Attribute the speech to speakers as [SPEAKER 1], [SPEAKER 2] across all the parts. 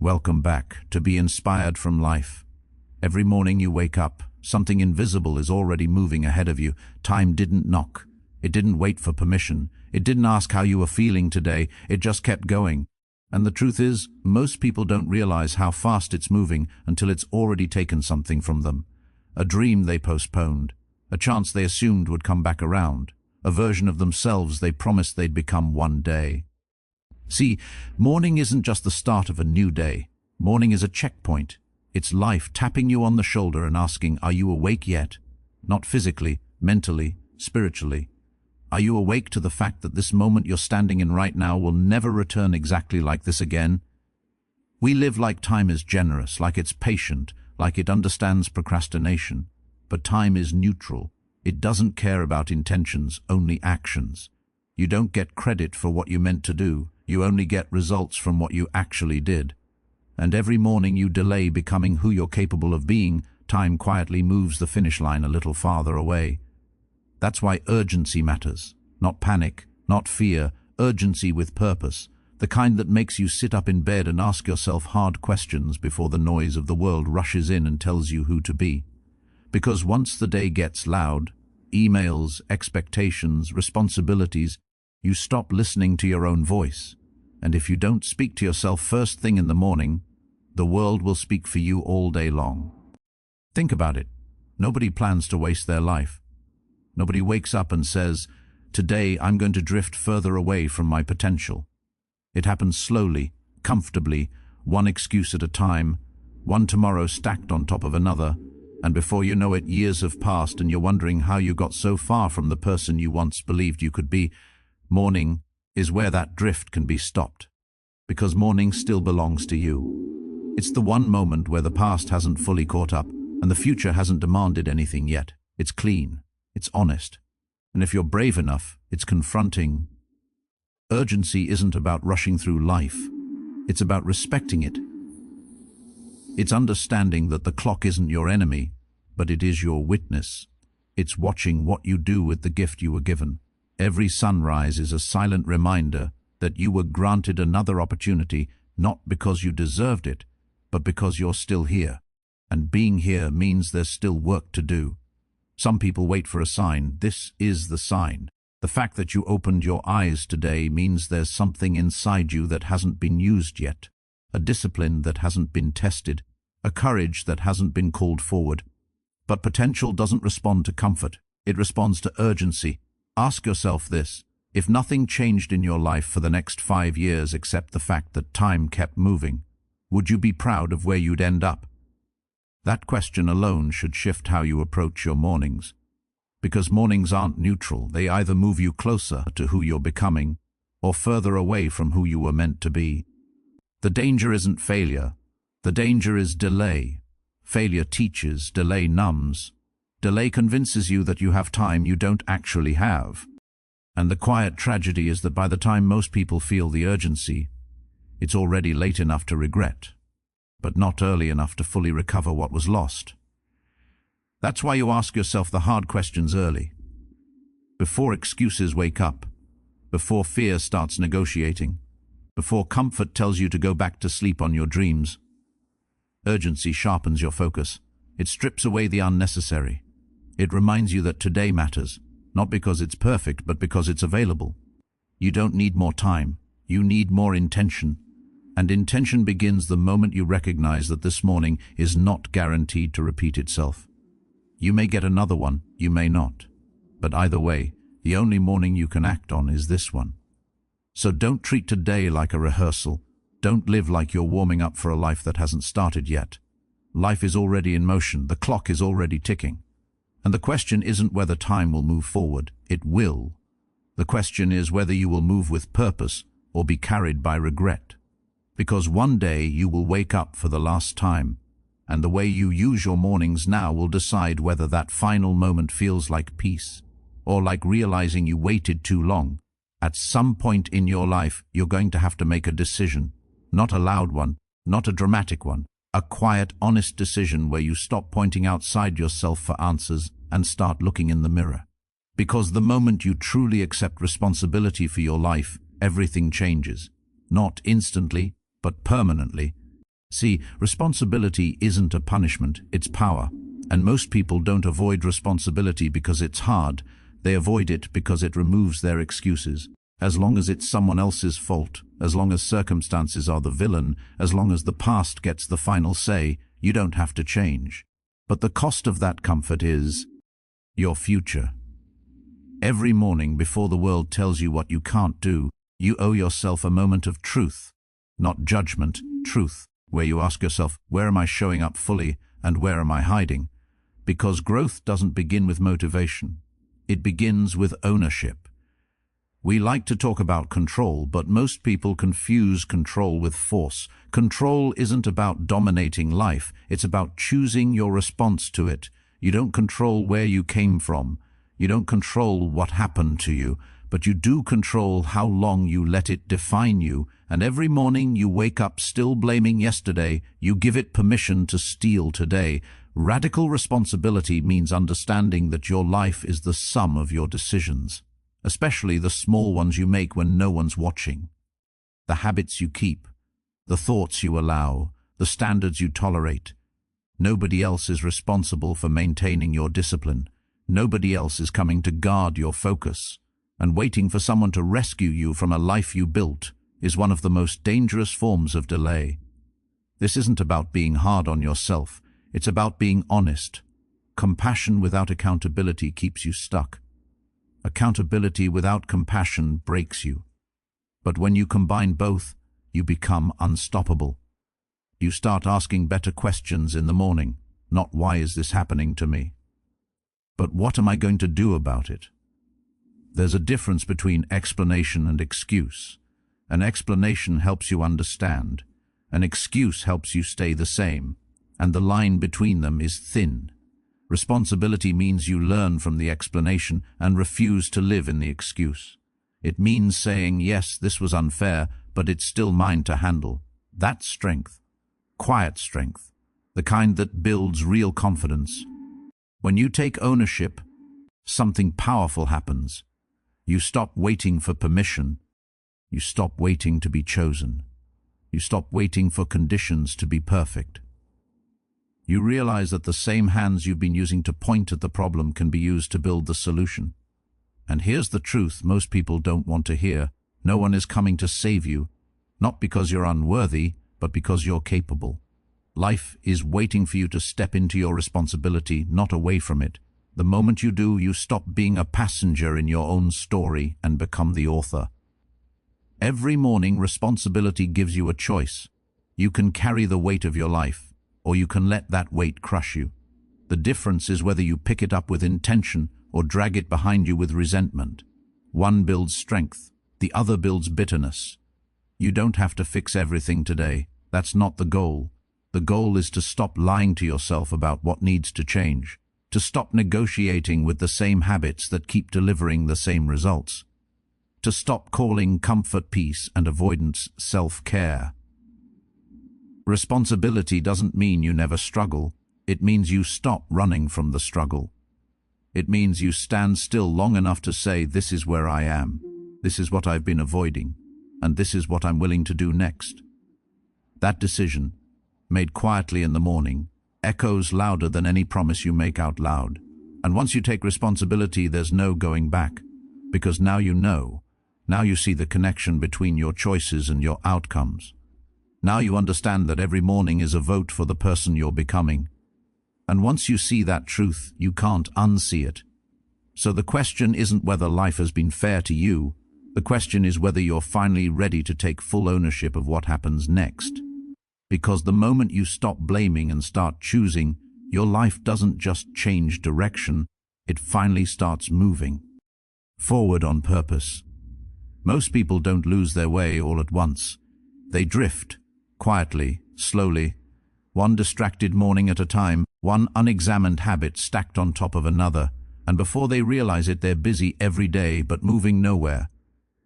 [SPEAKER 1] Welcome back to be inspired from life. Every morning you wake up, something invisible is already moving ahead of you. Time didn't knock. It didn't wait for permission. It didn't ask how you were feeling today. It just kept going. And the truth is, most people don't realize how fast it's moving until it's already taken something from them. A dream they postponed, a chance they assumed would come back around, a version of themselves they promised they'd become one day. See, morning isn't just the start of a new day. Morning is a checkpoint. It's life tapping you on the shoulder and asking, are you awake yet? Not physically, mentally, spiritually. Are you awake to the fact that this moment you're standing in right now will never return exactly like this again? We live like time is generous, like it's patient, like it understands procrastination. But time is neutral. It doesn't care about intentions, only actions. You don't get credit for what you meant to do. You only get results from what you actually did. And every morning you delay becoming who you're capable of being, time quietly moves the finish line a little farther away. That's why urgency matters. Not panic, not fear, urgency with purpose. The kind that makes you sit up in bed and ask yourself hard questions before the noise of the world rushes in and tells you who to be. Because once the day gets loud, emails, expectations, responsibilities, you stop listening to your own voice. And if you don't speak to yourself first thing in the morning, the world will speak for you all day long. Think about it. Nobody plans to waste their life. Nobody wakes up and says, today I'm going to drift further away from my potential. It happens slowly, comfortably, one excuse at a time, one tomorrow stacked on top of another, and before you know it, years have passed and you're wondering how you got so far from the person you once believed you could be. Morning is where that drift can be stopped, because morning still belongs to you. It's the one moment where the past hasn't fully caught up and the future hasn't demanded anything yet. It's clean, it's honest, and if you're brave enough, it's confronting. Urgency isn't about rushing through life, it's about respecting it. It's understanding that the clock isn't your enemy, but it is your witness. It's watching what you do with the gift you were given. Every sunrise is a silent reminder that you were granted another opportunity, not because you deserved it, but because you're still here. And being here means there's still work to do. Some people wait for a sign. This is the sign. The fact that you opened your eyes today means there's something inside you that hasn't been used yet, a discipline that hasn't been tested, a courage that hasn't been called forward. But potential doesn't respond to comfort. It responds to urgency. Ask yourself this: if nothing changed in your life for the next 5 years except the fact that time kept moving, would you be proud of where you'd end up? That question alone should shift how you approach your mornings. Because mornings aren't neutral. They either move you closer to who you're becoming or further away from who you were meant to be. The danger isn't failure. The danger is delay. Failure teaches, delay numbs. Delay convinces you that you have time you don't actually have. And the quiet tragedy is that by the time most people feel the urgency, it's already late enough to regret, but not early enough to fully recover what was lost. That's why you ask yourself the hard questions early. Before excuses wake up, before fear starts negotiating, before comfort tells you to go back to sleep on your dreams. Urgency sharpens your focus. It strips away the unnecessary. It reminds you that today matters, not because it's perfect, but because it's available. You don't need more time. You need more intention. And intention begins the moment you recognize that this morning is not guaranteed to repeat itself. You may get another one, you may not. But either way, the only morning you can act on is this one. So don't treat today like a rehearsal. Don't live like you're warming up for a life that hasn't started yet. Life is already in motion. The clock is already ticking. And the question isn't whether time will move forward. It will. The question is whether you will move with purpose or be carried by regret. Because one day you will wake up for the last time, and the way you use your mornings now will decide whether that final moment feels like peace or like realizing you waited too long. At some point in your life, you're going to have to make a decision. Not a loud one, not a dramatic one. A quiet, honest decision where you stop pointing outside yourself for answers and start looking in the mirror. Because the moment you truly accept responsibility for your life, everything changes. Not instantly, but permanently. See, responsibility isn't a punishment, it's power. And most people don't avoid responsibility because it's hard. They avoid it because it removes their excuses. As long as it's someone else's fault, as long as circumstances are the villain, as long as the past gets the final say, you don't have to change. But the cost of that comfort is your future. Every morning before the world tells you what you can't do, you owe yourself a moment of truth. Not judgment, truth, where you ask yourself, where am I showing up fully and where am I hiding? Because growth doesn't begin with motivation. It begins with ownership. We like to talk about control, but most people confuse control with force. Control isn't about dominating life, it's about choosing your response to it. You don't control where you came from. You don't control what happened to you, but you do control how long you let it define you. And every morning you wake up still blaming yesterday, you give it permission to steal today. Radical responsibility means understanding that your life is the sum of your decisions, especially the small ones you make when no one's watching. The habits you keep, the thoughts you allow, the standards you tolerate. Nobody else is responsible for maintaining your discipline. Nobody else is coming to guard your focus. And waiting for someone to rescue you from a life you built is one of the most dangerous forms of delay. This isn't about being hard on yourself. It's about being honest. Compassion without accountability keeps you stuck. Accountability without compassion breaks you. But when you combine both, you become unstoppable. You start asking better questions in the morning. Not why is this happening to me? But what am I going to do about it? There's a difference between explanation and excuse. An explanation helps you understand. An excuse helps you stay the same. And the line between them is thin. Responsibility means you learn from the explanation and refuse to live in the excuse. It means saying, yes, this was unfair, but it's still mine to handle. That's strength. Quiet strength. The kind that builds real confidence. When you take ownership, something powerful happens. You stop waiting for permission. You stop waiting to be chosen. You stop waiting for conditions to be perfect. You realize that the same hands you've been using to point at the problem can be used to build the solution. And here's the truth most people don't want to hear. No one is coming to save you, not because you're unworthy, but because you're capable. Life is waiting for you to step into your responsibility, not away from it. The moment you do, you stop being a passenger in your own story and become the author. Every morning, responsibility gives you a choice. You can carry the weight of your life, or you can let that weight crush you. The difference is whether you pick it up with intention or drag it behind you with resentment. One builds strength, the other builds bitterness. You don't have to fix everything today. That's not the goal. The goal is to stop lying to yourself about what needs to change, to stop negotiating with the same habits that keep delivering the same results, to stop calling comfort peace and avoidance self-care. Responsibility doesn't mean you never struggle. It means you stop running from the struggle. It means you stand still long enough to say, this is where I am, this is what I've been avoiding, and this is what I'm willing to do next. That decision, made quietly in the morning, echoes louder than any promise you make out loud. And once you take responsibility, there's no going back, because now you know. Now you see the connection between your choices and your outcomes. Now you understand that every morning is a vote for the person you're becoming. And once you see that truth, you can't unsee it. So the question isn't whether life has been fair to you. The question is whether you're finally ready to take full ownership of what happens next. Because the moment you stop blaming and start choosing, your life doesn't just change direction, it finally starts moving forward on purpose. Most people don't lose their way all at once. They drift, quietly, slowly, one distracted morning at a time, one unexamined habit stacked on top of another, and before they realize it, they're busy every day but moving nowhere.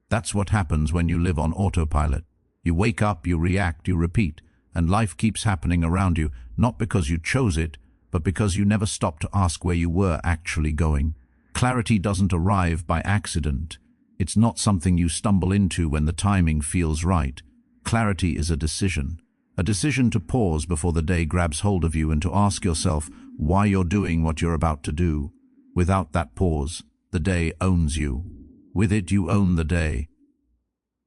[SPEAKER 1] That's what happens when you live on autopilot. You wake up, you react, you repeat, and life keeps happening around you, not because you chose it, but because you never stopped to ask where you were actually going. Clarity doesn't arrive by accident. It's not something you stumble into when the timing feels right. Clarity is a decision, A decision to pause before the day grabs hold of you and to ask yourself why you're doing what you're about to do. Without that pause, the day owns you. With it, you own the day.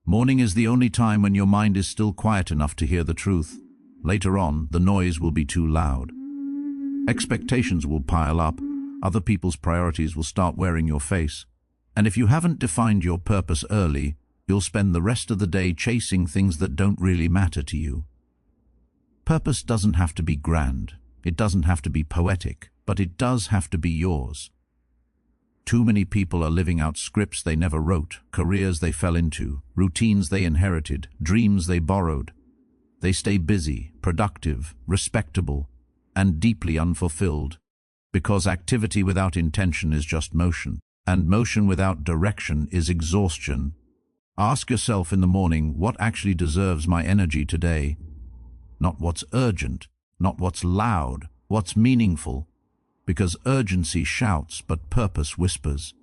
[SPEAKER 1] Morning is the only time when your mind is still quiet enough to hear the truth. Later on, the noise will be too loud. Expectations will pile up. Other people's priorities will start wearing your face. And if you haven't defined your purpose early, you'll spend the rest of the day chasing things that don't really matter to you. Purpose doesn't have to be grand. It doesn't have to be poetic, but it does have to be yours. Too many people are living out scripts they never wrote, careers they fell into, routines they inherited, dreams they borrowed. They stay busy, productive, respectable, and deeply unfulfilled, because activity without intention is just motion, and motion without direction is exhaustion. Ask yourself in the morning, what actually deserves my energy today? Not what's urgent, not what's loud, what's meaningful. Because urgency shouts, but purpose whispers.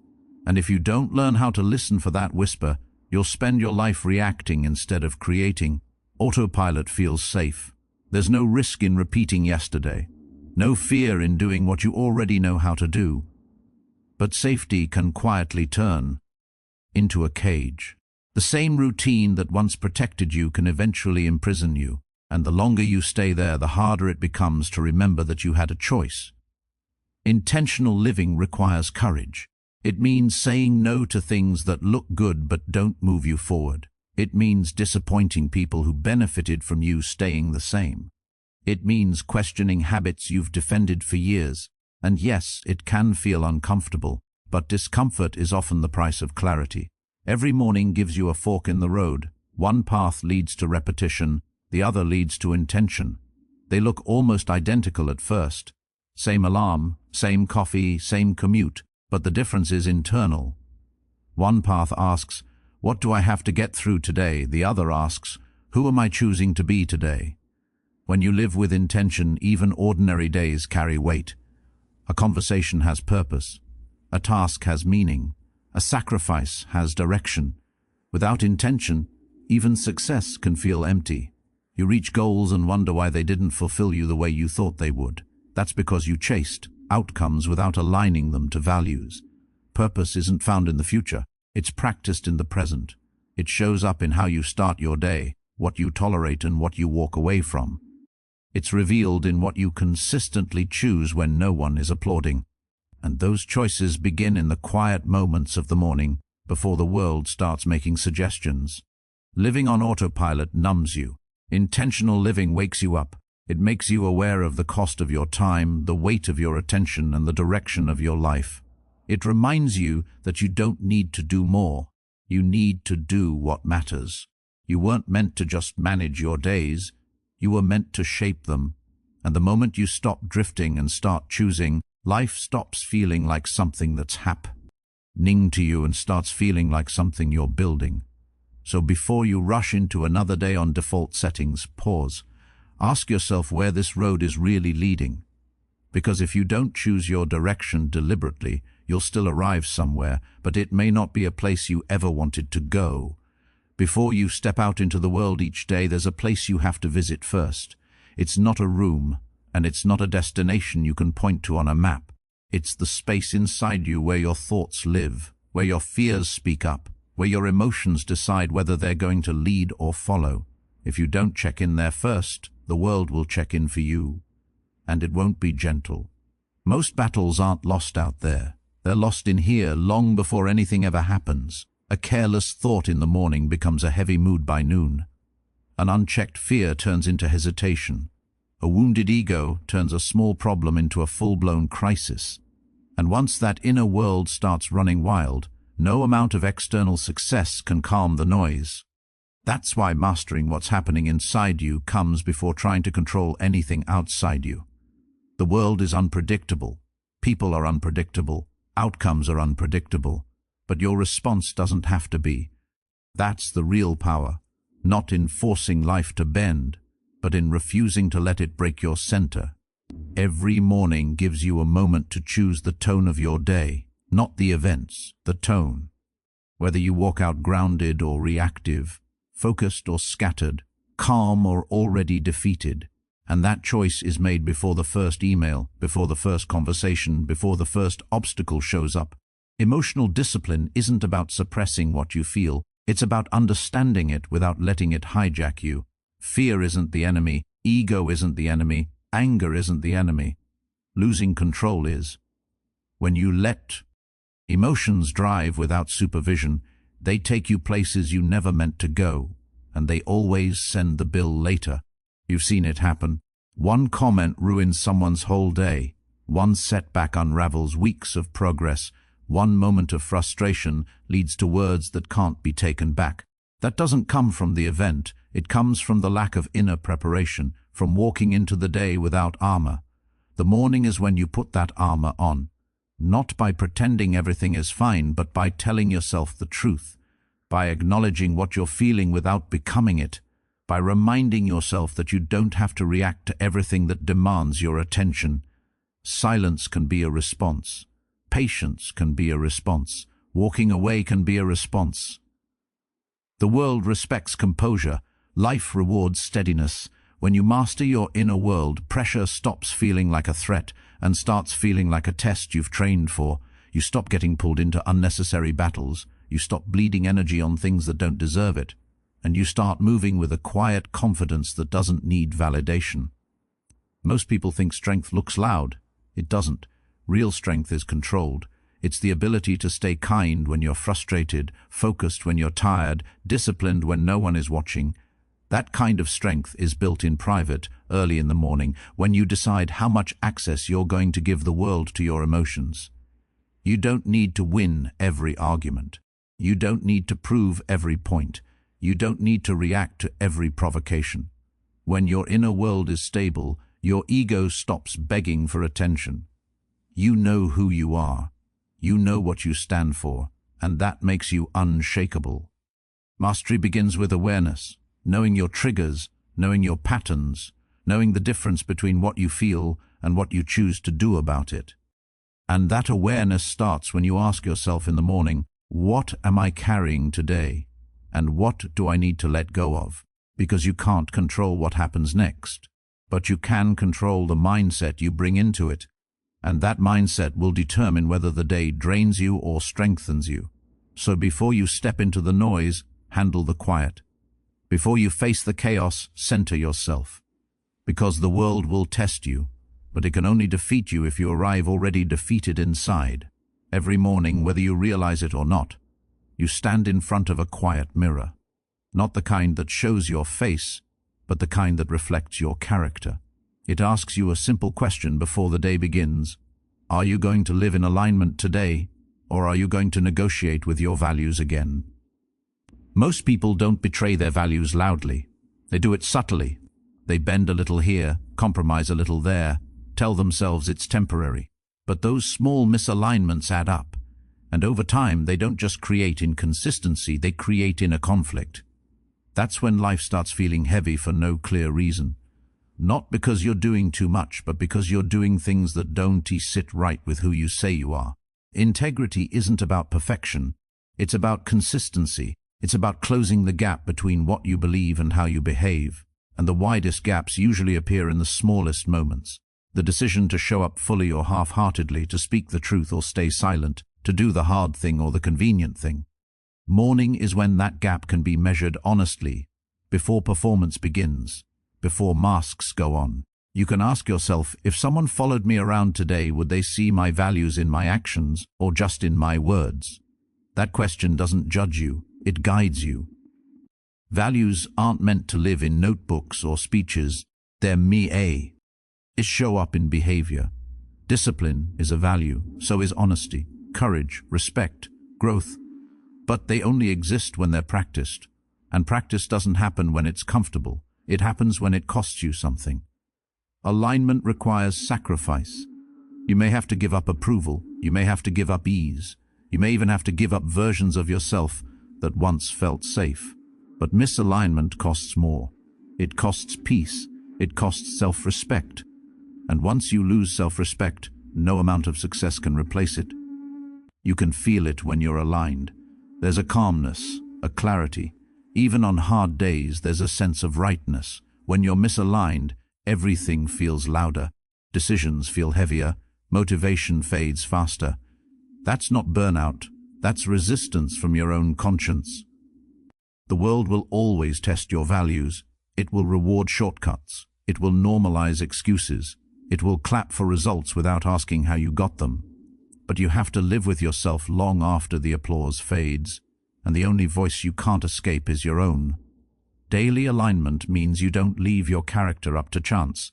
[SPEAKER 1] And if you don't learn how to listen for that whisper, you'll spend your life reacting instead of creating. Autopilot feels safe. There's no risk in repeating yesterday. No fear in doing what you already know how to do. But safety can quietly turn into a cage. The same routine that once protected you can eventually imprison you. And the longer you stay there, the harder it becomes to remember that you had a choice. Intentional living requires courage. It means saying no to things that look good but don't move you forward. It means disappointing people who benefited from you staying the same. It means questioning habits you've defended for years. And yes, it can feel uncomfortable, but discomfort is often the price of clarity. Every morning gives you a fork in the road. One path leads to repetition, the other leads to intention. They look almost identical at first. Same alarm, same coffee, same commute, but the difference is internal. One path asks, what do I have to get through today? The other asks, who am I choosing to be today? When you live with intention, even ordinary days carry weight. A conversation has purpose. A task has meaning. A sacrifice has direction. Without intention, even success can feel empty. You reach goals and wonder why they didn't fulfill you the way you thought they would. That's because you chased outcomes without aligning them to values. Purpose isn't found in the future. It's practiced in the present. It shows up in how you start your day, what you tolerate and what you walk away from. It's revealed in what you consistently choose when no one is applauding. And those choices begin in the quiet moments of the morning, before the world starts making suggestions. Living on autopilot numbs you. Intentional living wakes you up. It makes you aware of the cost of your time, the weight of your attention, and the direction of your life. It reminds you that you don't need to do more. You need to do what matters. You weren't meant to just manage your days. You were meant to shape them. And the moment you stop drifting and start choosing, life stops feeling like something that's happening to you and starts feeling like something you're building. So before you rush into another day on default settings, pause. Ask yourself where this road is really leading. Because if you don't choose your direction deliberately, you'll still arrive somewhere, but it may not be a place you ever wanted to go. Before you step out into the world each day, there's a place you have to visit first. It's not a room, and it's not a destination you can point to on a map. It's the space inside you where your thoughts live, where your fears speak up, where your emotions decide whether they're going to lead or follow. If you don't check in there first, the world will check in for you. And it won't be gentle. Most battles aren't lost out there. They're lost in here long before anything ever happens. A careless thought in the morning becomes a heavy mood by noon. An unchecked fear turns into hesitation. A wounded ego turns a small problem into a full-blown crisis. And once that inner world starts running wild, no amount of external success can calm the noise. That's why mastering what's happening inside you comes before trying to control anything outside you. The world is unpredictable. People are unpredictable. Outcomes are unpredictable. But your response doesn't have to be. That's the real power, not in forcing life to bend, but in refusing to let it break your center. Every morning gives you a moment to choose the tone of your day, not the events, the tone. Whether you walk out grounded or reactive, focused or scattered, calm or already defeated. And that choice is made before the first email, before the first conversation, before the first obstacle shows up. Emotional discipline isn't about suppressing what you feel. It's about understanding it without letting it hijack you. Fear isn't the enemy. Ego isn't the enemy. Anger isn't the enemy. Losing control is. When you let emotions drive without supervision, they take you places you never meant to go, and they always send the bill later. You've seen it happen. One comment ruins someone's whole day. One setback unravels weeks of progress. One moment of frustration leads to words that can't be taken back. That doesn't come from the event. It comes from the lack of inner preparation, from walking into the day without armor. The morning is when you put that armor on. Not by pretending everything is fine, but by telling yourself the truth, by acknowledging what you're feeling without becoming it, by reminding yourself that you don't have to react to everything that demands your attention. Silence can be a response. Patience can be a response. Walking away can be a response. The world respects composure. Life rewards steadiness. When you master your inner world, pressure stops feeling like a threat and starts feeling like a test you've trained for. You stop getting pulled into unnecessary battles. You stop bleeding energy on things that don't deserve it. And you start moving with a quiet confidence that doesn't need validation. Most people think strength looks loud. It doesn't. Real strength is controlled. It's the ability to stay kind when you're frustrated, focused when you're tired, disciplined when no one is watching. That kind of strength is built in private, early in the morning, when you decide how much access you're going to give the world to your emotions. You don't need to win every argument. You don't need to prove every point. You don't need to react to every provocation. When your inner world is stable, your ego stops begging for attention. You know who you are. You know what you stand for, and that makes you unshakable. Mastery begins with awareness, knowing your triggers, knowing your patterns, knowing the difference between what you feel and what you choose to do about it. And that awareness starts when you ask yourself in the morning, what am I carrying today? And what do I need to let go of? Because you can't control what happens next, but you can control the mindset you bring into it. And that mindset will determine whether the day drains you or strengthens you. So before you step into the noise, handle the quiet. Before you face the chaos, center yourself. Because the world will test you, but it can only defeat you if you arrive already defeated inside. Every morning, whether you realize it or not, you stand in front of a quiet mirror. Not the kind that shows your face, but the kind that reflects your character. It asks you a simple question before the day begins. Are you going to live in alignment today, or are you going to negotiate with your values again? Most people don't betray their values loudly. They do it subtly. They bend a little here, compromise a little there, tell themselves it's temporary. But those small misalignments add up. And over time, they don't just create inconsistency, they create inner conflict. That's when life starts feeling heavy for no clear reason. Not because you're doing too much, but because you're doing things that don't sit right with who you say you are. Integrity isn't about perfection. It's about consistency. It's about closing the gap between what you believe and how you behave. And the widest gaps usually appear in the smallest moments. The decision to show up fully or half-heartedly, to speak the truth or stay silent, to do the hard thing or the convenient thing. Morning is when that gap can be measured honestly, before performance begins. Before masks go on. You can ask yourself, if someone followed me around today, would they see my values in my actions or just in my words? That question doesn't judge you, it guides you. Values aren't meant to live in notebooks or speeches, they're me. It show up in behavior. Discipline is a value, so is honesty, courage, respect, growth. But they only exist when they're practiced. And practice doesn't happen when it's comfortable. It happens when it costs you something. Alignment requires sacrifice. You may have to give up approval. You may have to give up ease. You may even have to give up versions of yourself that once felt safe. But misalignment costs more. It costs peace. It costs self-respect. And once you lose self-respect, no amount of success can replace it. You can feel it when you're aligned. There's a calmness, a clarity. Even on hard days, there's a sense of rightness. When you're misaligned, everything feels louder, decisions feel heavier, motivation fades faster. That's not burnout, that's resistance from your own conscience. The world will always test your values. It will reward shortcuts. It will normalize excuses. It will clap for results without asking how you got them. But you have to live with yourself long after the applause fades, and the only voice you can't escape is your own. Daily alignment means you don't leave your character up to chance.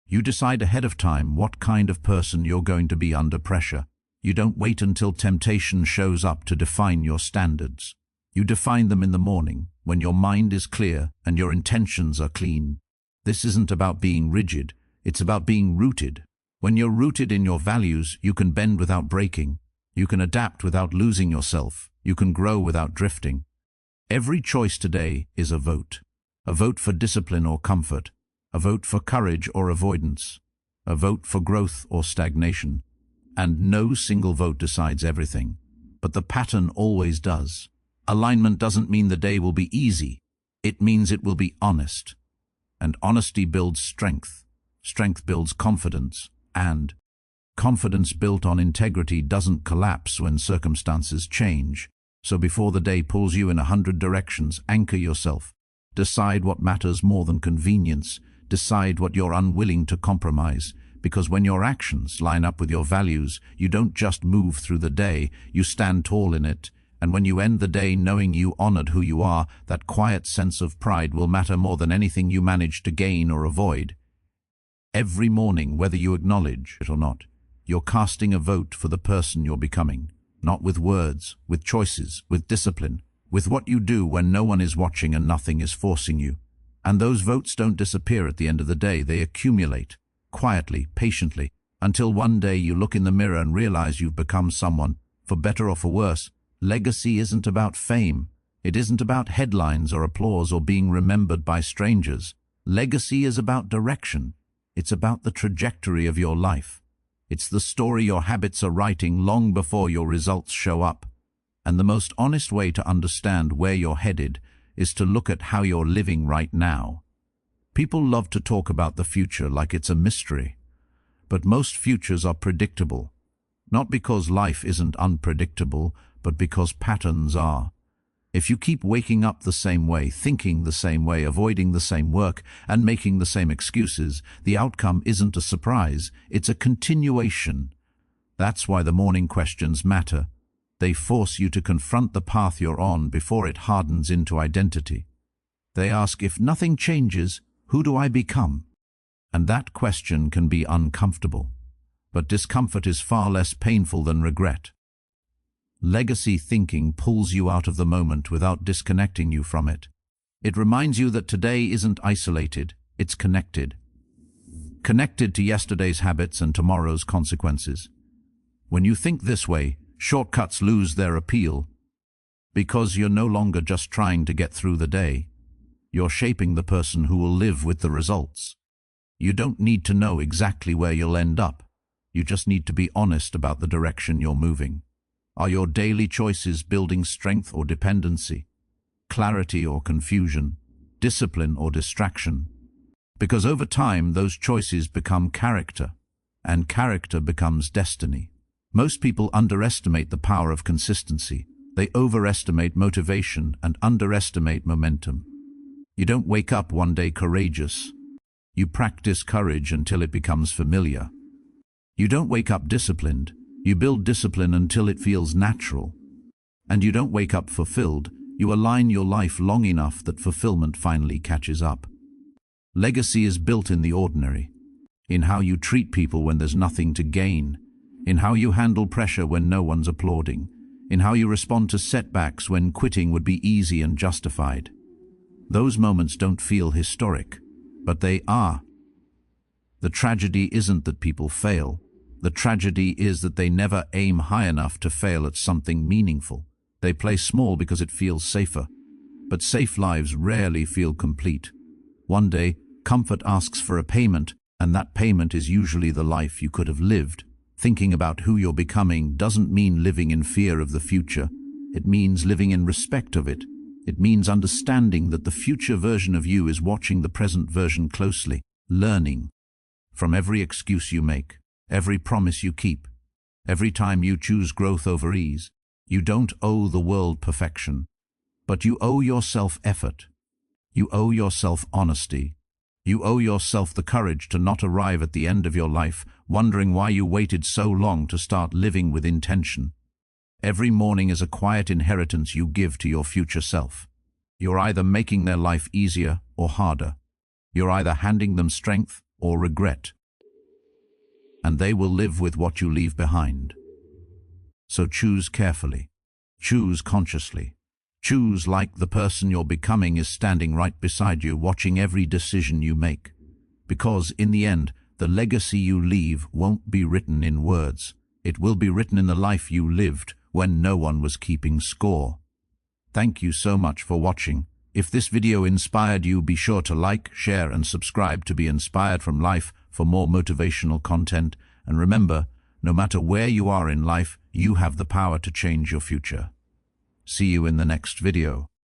[SPEAKER 1] You decide ahead of time what kind of person you're going to be under pressure. You don't wait until temptation shows up to define your standards. You define them in the morning, when your mind is clear and your intentions are clean. This isn't about being rigid, it's about being rooted. When you're rooted in your values, you can bend without breaking. You can adapt without losing yourself. You can grow without drifting. Every choice today is a vote. A vote for discipline or comfort. A vote for courage or avoidance. A vote for growth or stagnation. And no single vote decides everything. But the pattern always does. Alignment doesn't mean the day will be easy. It means it will be honest. And honesty builds strength. Strength builds confidence. And confidence built on integrity doesn't collapse when circumstances change. So before the day pulls you in 100 directions, anchor yourself. Decide what matters more than convenience. Decide what you're unwilling to compromise. Because when your actions line up with your values, you don't just move through the day, you stand tall in it. And when you end the day knowing you honored who you are, that quiet sense of pride will matter more than anything you manage to gain or avoid. Every morning, whether you acknowledge it or not, you're casting a vote for the person you're becoming. Not with words, with choices, with discipline, with what you do when no one is watching and nothing is forcing you. And those votes don't disappear at the end of the day, they accumulate, quietly, patiently, until one day you look in the mirror and realize you've become someone, for better or for worse. Legacy isn't about fame. It isn't about headlines or applause or being remembered by strangers. Legacy is about direction. It's about the trajectory of your life. It's the story your habits are writing long before your results show up. And the most honest way to understand where you're headed is to look at how you're living right now. People love to talk about the future like it's a mystery. But most futures are predictable. Not because life isn't unpredictable, but because patterns are. If you keep waking up the same way, thinking the same way, avoiding the same work, and making the same excuses, the outcome isn't a surprise, it's a continuation. That's why the morning questions matter. They force you to confront the path you're on before it hardens into identity. They ask, if nothing changes, who do I become? And that question can be uncomfortable. But discomfort is far less painful than regret. Legacy thinking pulls you out of the moment without disconnecting you from it. It reminds you that today isn't isolated, it's connected. Connected to yesterday's habits and tomorrow's consequences. When you think this way, shortcuts lose their appeal. Because you're no longer just trying to get through the day. You're shaping the person who will live with the results. You don't need to know exactly where you'll end up. You just need to be honest about the direction you're moving. Are your daily choices building strength or dependency, clarity or confusion, discipline or distraction? Because over time, those choices become character, and character becomes destiny. Most people underestimate the power of consistency. They overestimate motivation and underestimate momentum. You don't wake up one day courageous. You practice courage until it becomes familiar. You don't wake up disciplined. You build discipline until it feels natural. And you don't wake up fulfilled. You align your life long enough that fulfillment finally catches up. Legacy is built in the ordinary, in how you treat people when there's nothing to gain, in how you handle pressure when no one's applauding, in how you respond to setbacks when quitting would be easy and justified. Those moments don't feel historic, but they are. The tragedy isn't that people fail. The tragedy is that they never aim high enough to fail at something meaningful. They play small because it feels safer. But safe lives rarely feel complete. One day, comfort asks for a payment, and that payment is usually the life you could have lived. Thinking about who you're becoming doesn't mean living in fear of the future. It means living in respect of it. It means understanding that the future version of you is watching the present version closely, learning from every excuse you make, every promise you keep, every time you choose growth over ease. You don't owe the world perfection, but you owe yourself effort. You owe yourself honesty. You owe yourself the courage to not arrive at the end of your life wondering why you waited so long to start living with intention. Every morning is a quiet inheritance you give to your future self. You're either making their life easier or harder. You're either handing them strength or regret. And they will live with what you leave behind. So choose carefully. Choose consciously. Choose like the person you're becoming is standing right beside you, watching every decision you make. Because, in the end, the legacy you leave won't be written in words. It will be written in the life you lived when no one was keeping score. Thank you so much for watching. If this video inspired you, be sure to like, share, and subscribe to be inspired from life for more motivational content. And remember, no matter where you are in life, you have the power to change your future. See you in the next video.